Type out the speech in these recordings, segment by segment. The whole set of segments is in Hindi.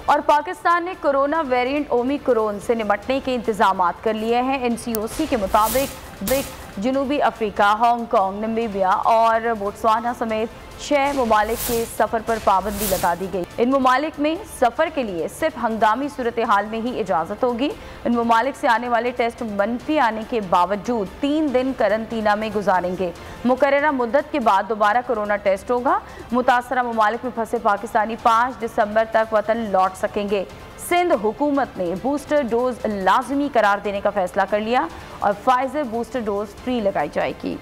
और पाकिस्तान ने कोरोना वेरिएंट ओमिक्रॉन से निपटने के इंतजाम कर लिए हैं। एनसीओसी के मुताबिक ब्रिक, जनूबी अफ्रीका, हांगकांग, नामीबिया और बोत्सवाना समेत 6 ममालिक के सफ़र पर पाबंदी लगा दी गई। इन ममालिक में सफ़र के लिए सिर्फ हंगामी सूरत हाल में ही इजाज़त होगी। इन ममालिक से आने वाले टेस्ट मनफी आने के बावजूद 3 दिन करंतना में गुजारेंगे। मुकर्ररा मुद्दत के बाद दोबारा कोरोना टेस्ट होगा। मुतासरा ममालिक में फंसे पाकिस्तानी 5 दिसंबर तक वतन लौट सकेंगे। सिंध हुकूमत ने बूस्टर डोज लाजमी करार देने का फैसला कर लिया और फाइजर बूस्टर डोज फ्री लगाई जाएगी।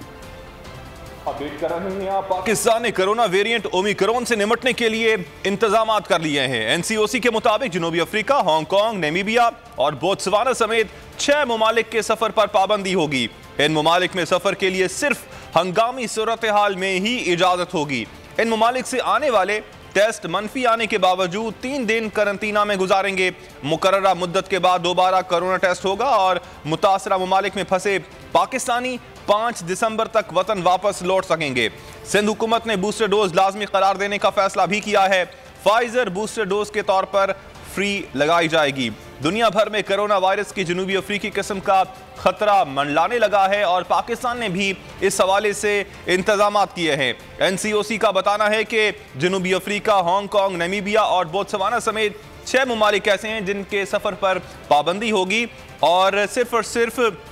अपडेट कर रहे हैं आप। पाकिस्तान ने कोरोना वेरिएंट ओमिक्रॉन से निपटने के लिए इंतजाम कर लिए हैं। एनसीओसी के मुताबिक जनूबी अफ्रीका, हांगकांग, नामीबिया और बोत्सवाना समेत 6 ममालिक के सफर पर पाबंदी होगी। इन ममालिक में सफर के लिए सिर्फ हंगामी सूरत हाल में ही इजाजत होगी। इन ममालिक से आने वाले टेस्ट मनफी आने के बावजूद 3 दिन करंतना में गुजारेंगे। मुकर्ररा मुद्दत के बाद दोबारा कोरोना टेस्ट होगा और मुतासरा ममालिक में फंसे पाकिस्तानी 5 दिसंबर तक वतन वापस लौट सकेंगे। सिंध हुकूमत ने बूस्टर डोज लाजमी करार देने का फैसला भी किया है। फाइजर बूस्टर डोज के तौर पर फ्री लगाई जाएगी। दुनिया भर में कोरोना वायरस की जनूबी अफ्रीकी किस्म का खतरा मंडलाने लगा है और पाकिस्तान ने भी इस हवाले से इंतजाम किए हैं। एनसीओसी का बताना है कि जनूबी अफ्रीका, हांगकांग, नामीबिया और बोत्सवाना समेत 6 ममालिक ऐसे हैं जिनके सफर पर पाबंदी होगी और सिर्फ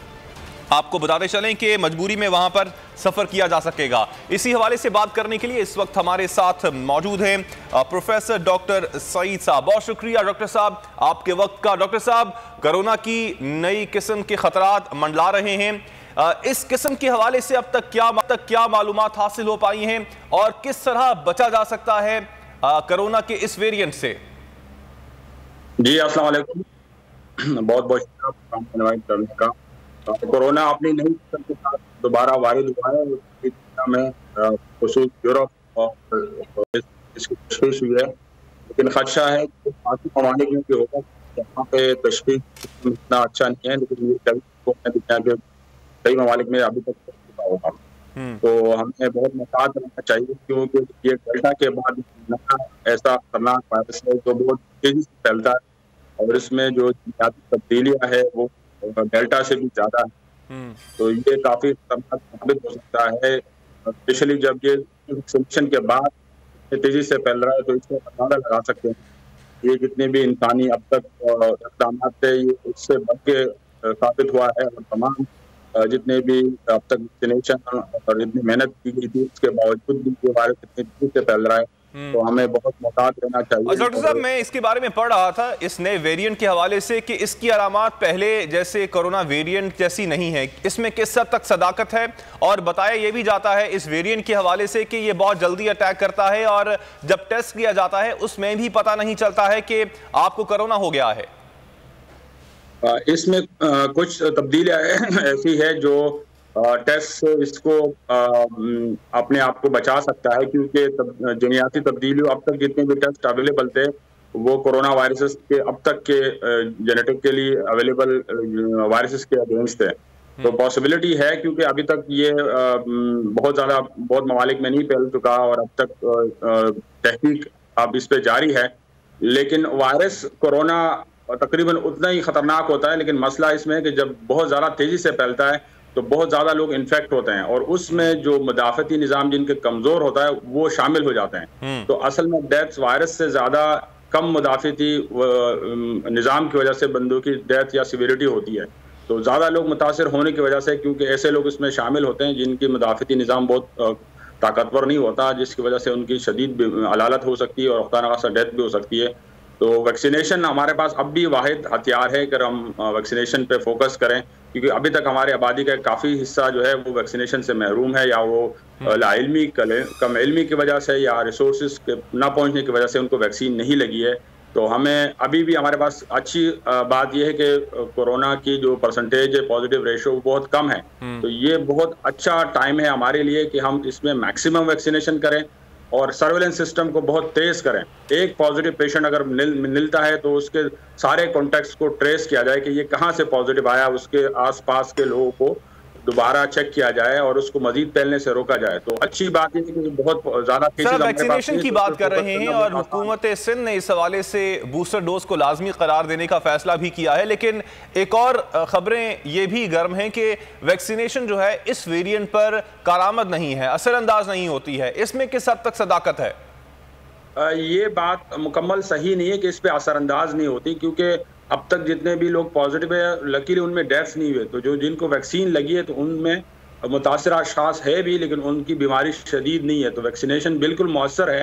आपको बताते चलें कि मजबूरी में वहां पर सफर किया जा सकेगा। इसी हवाले से बात करने के लिए इस वक्त हमारे साथ मौजूद हैं प्रोफेसर डॉक्टर सईद साहब। बहुत शुक्रिया डॉक्टर साहब आपके वक्त का। डॉक्टर साहब, कोरोना की नई किस्म के खतरात मंडला रहे हैं। इस किस्म के हवाले से अब तक क्या मालूमात हासिल हो पाई हैं और किस तरह बचा जा सकता है कोरोना के इस वेरिएंट से? जी अस्सलाम वालेकुम, बहुत बहुत शुक्रिया। कोरोना अपनी नई किस्म के साथ दोबारा वायरल हुआ है। दुनिया में खुसूस यूरोप और इसकी तशवीश हुई है, लेकिन खदशा है कि बाकी ममालिक में भी होगा। यहाँ पे तशवीश इतना अच्छा नहीं है, लेकिन ये दुनिया के कई ममालिक में अभी तक चुका होगा। तो हमें बहुत महतात रहना चाहिए, क्योंकि ये डेल्टा के बाद ऐसा खतरनाक वायरस है जो बहुत तेजी से फैलता है और इसमें जो तब्दीलियां है वो डेल्टा से भी ज्यादा है। तो ये काफी खतरनाक साबित हो सकता है, स्पेशली जब ये वैक्सीनेशन के बाद तेजी से फैल रहा है। तो इससे अंदाजा लगा सकते हैं ये जितने भी इंसानी अब तक इकदाम थे ये उससे बढ़ के साबित हुआ है। और तमाम जितने भी अब तक वैक्सीनेशन और जितनी मेहनत की गई थी उसके बावजूद भी ये वायरस इतनी तेजी से फैल रहा है। तो हमें बहुत मोहतात रहना चाहिए। डॉक्टर साहब, मैं इसके बारे में पढ़ रहा था इस नए वेरिएंट के हवाले से कि इसकी अलामात पहले जैसे कोरोना वेरिएंट जैसी नहीं है। इसमें किस हद तक सदाकत है? और बताया यह भी जाता है इस वेरिएंट के हवाले से कि ये बहुत जल्दी अटैक करता है और जब टेस्ट किया जाता है उसमें भी पता नहीं चलता है कि आपको कोरोना हो गया है। इसमें कुछ तब्दीलियां ऐसी है जो टेस्ट इसको अपने आप को बचा सकता है, क्योंकि जीनियाती तब्दीलियों अब तक जितने भी टेस्ट अवेलेबल थे वो कोरोना वायरसेस के अब तक के जेनेटिकली अवेलेबल वायरसेस के अगेंस्ट है। तो पॉसिबिलिटी है, क्योंकि अभी तक ये बहुत ममालिक में नहीं फैल चुका और अब तक तहकीक अब इस पे जारी है। लेकिन वायरस कोरोना तकरीबन उतना ही खतरनाक होता है, लेकिन मसला इसमें है कि जब बहुत ज़्यादा तेजी से फैलता है तो बहुत ज़्यादा लोग इन्फेक्ट होते हैं और उसमें जो मुदाफ़ती निज़ाम जिनके कमज़ोर होता है वो शामिल हो जाते हैं। तो असल में डेथ्स वायरस से ज़्यादा कम मुदाफ़ती निज़ाम की वजह से बंदों की डेथ या सिविरिटी होती है। तो ज़्यादा लोग मुतासर होने की वजह से, क्योंकि ऐसे लोग इसमें शामिल होते हैं जिनकी मुदाफ़ती निज़ाम बहुत ताकतवर नहीं होता, जिसकी वजह से उनकी शदीद अलालत हो सकती है और खुदा न खास्ता डेथ भी हो सकती है। तो वैक्सीनेशन हमारे पास अब भी वाहिद हथियार है कि हम वैक्सीनेशन पे फोकस करें, क्योंकि अभी तक हमारी आबादी का काफ़ी हिस्सा जो है वो वैक्सीनेशन से महरूम है, या वो लाइल्मी कम इल्मी की वजह से या रिसोर्सेज के ना पहुंचने की वजह से उनको वैक्सीन नहीं लगी है। तो हमें अभी भी हमारे पास अच्छी बात यह है कि कोरोना की जो परसेंटेज है पॉजिटिव रेशो बहुत कम है। तो ये बहुत अच्छा टाइम है हमारे लिए कि हम इसमें मैक्सिमम वैक्सीनेशन करें और सर्वेलेंस सिस्टम को बहुत तेज करें। एक पॉजिटिव पेशेंट अगर मिलता है तो उसके सारे कॉन्टैक्ट्स को ट्रेस किया जाए कि ये कहाँ से पॉजिटिव आया, उसके आसपास के लोगों को दोबारा चेक किया जाए और उसको मजीद फैलने से रोका जाए। तो अच्छी बात है कि बहुत ज्यादा वैक्सीनेशन की बात कर रहे हैं और हुकूमत सिंध ने इस हवाले से बूस्टर डोज को लाजमी करार देने का फैसला भी किया है, लेकिन एक और खबरें ये भी गर्म हैं कि वैक्सीनेशन जो है इस वेरिएंट पर कारामद नहीं है, असरअंदाज नहीं होती है। इसमें किस हद तक सदाकत है? ये बात मुकम्मल सही नहीं है कि इस पे असरअंदाज नहीं होती, क्योंकि अब तक जितने भी लोग पॉजिटिव है लकीली उनमें डेथ्स नहीं हुए। तो जो जिनको वैक्सीन लगी है तो उनमें मुतासर अशखास है भी, लेकिन उनकी बीमारी शदीद नहीं है। तो वैक्सीनेशन बिल्कुल मौसर है।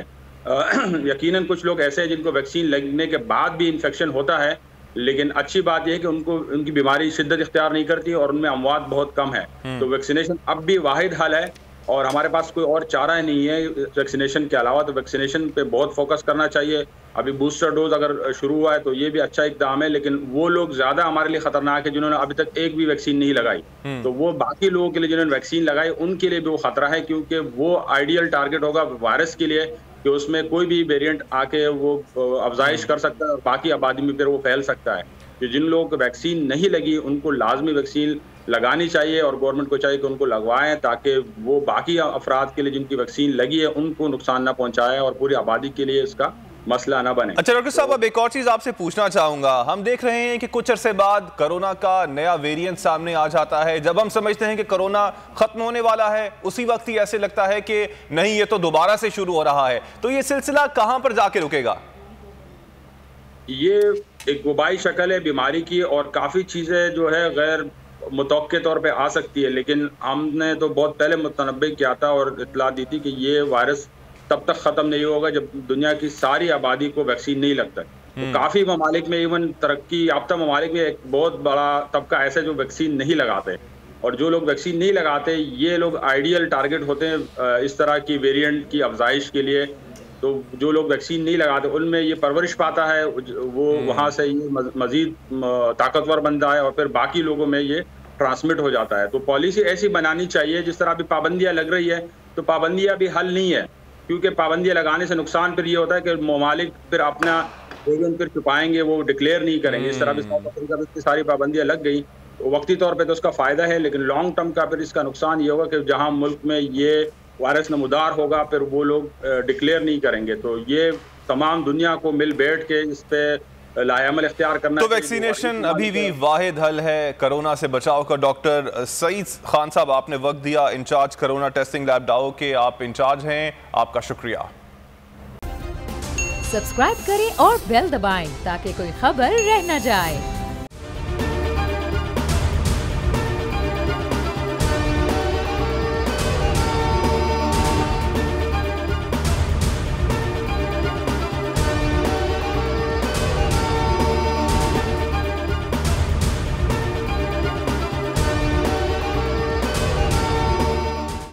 यकीनन कुछ लोग ऐसे हैं जिनको वैक्सीन लगने के बाद भी इन्फेक्शन होता है, लेकिन अच्छी बात यह है कि उनकी बीमारी शिद्दत इख्तियार नहीं करती और उनमें अमवात बहुत कम है। तो वैक्सीनेशन अब भी वाहिद हल है और हमारे पास कोई और चारा नहीं है वैक्सीनेशन के अलावा। तो वैक्सीनेशन पे बहुत फोकस करना चाहिए। अभी बूस्टर डोज अगर शुरू हुआ है तो ये भी अच्छा इक़दाम है, लेकिन वो लोग ज़्यादा हमारे लिए ख़तरनाक है जिन्होंने अभी तक एक भी वैक्सीन नहीं लगाई। तो वो बाकी लोगों के लिए जिन्होंने वैक्सीन लगाई उनके लिए भी वो ख़तरा है, क्योंकि वो आइडियल टारगेट होगा वायरस के लिए कि उसमें कोई भी वेरिएंट आके वो अफजाइश कर सकता है और बाकी आबादी में फिर वो फैल सकता है। तो जिन लोगों को वैक्सीन नहीं लगी उनको लाजमी वैक्सीन लगानी चाहिए और गवर्नमेंट को चाहिए कि उनको लगवाएं, ताकि वो बाकी अफराद के लिए जिनकी वैक्सीन लगी है उनको नुकसान ना पहुंचाए और पूरी आबादी के लिए इसका मसला ना बने। अच्छा डॉक्टर साहब, अब एक और चीज आपसे पूछना चाहूंगा। हम देख रहे हैं कि कुछ अरसे बाद कोरोना का नया वेरिएंट सामने आ जाता है। जब हम समझते हैं कि कोरोना खत्म होने वाला है, उसी वक्त ही ऐसे लगता है कि नहीं, ये तो दोबारा से शुरू हो रहा है। तो ये सिलसिला कहां पर जाके रुकेगा? ये एक वबाई शक्ल है बीमारी की और काफ़ी चीज़ें जो है गैर मुतवक्के तौर पे आ सकती है, लेकिन हमने तो बहुत पहले मुतनब्बे किया था और इतला दी थी कि ये वायरस तब तक ख़त्म नहीं होगा जब दुनिया की सारी आबादी को वैक्सीन नहीं लगता। तो काफ़ी ममालिक में, इवन तरक्की याफ्ता ममालिक में एक बहुत बड़ा तबका ऐसा जो वैक्सीन नहीं लगाते, और जो लोग वैक्सीन नहीं लगाते ये लोग आइडियल टारगेट होते हैं इस तरह की वेरिएंट की अफजाइश के लिए। तो जो लोग वैक्सीन नहीं लगाते उनमें ये परवरिश पाता है, वो वहाँ से ये मज़ीद ताकतवर बनता है और फिर बाकी लोगों में ये ट्रांसमिट हो जाता है। तो पॉलिसी ऐसी बनानी चाहिए, जिस तरह अभी पाबंदियाँ लग रही है तो पाबंदियाँ भी हल नहीं है, क्योंकि पाबंदियाँ लगाने से नुकसान फिर ये होता है कि ममालिक फिर अपना वेरिएंट फिर छुपाएंगे, वो डिक्लेयर नहीं करेंगे। इस तरह भी साउथ अफ्रीका में इतनी सारी पाबंदियाँ लग गई, तो वक्ती तौर पर तो उसका फ़ायदा है, लेकिन लॉन्ग टर्म का फिर इसका नुकसान ये होगा कि जहाँ मुल्क में ये वायरस नमूदार होगा फिर वो लोग डिक्लेयर नहीं करेंगे। तो ये तमाम दुनिया को मिल बैठ के इस पे लायामल इख्तियार करना। तो वैक्सीनेशन अभी भी वाहिद हल है कोरोना से बचाव का। डॉक्टर सईद खान साहब, आपने वक्त दिया, incharge corona testing lab Dow के आप इंचार्ज हैं, आपका शुक्रिया। सब्सक्राइब करें और बेल दबाएं ताकि कोई खबर रह न जाए।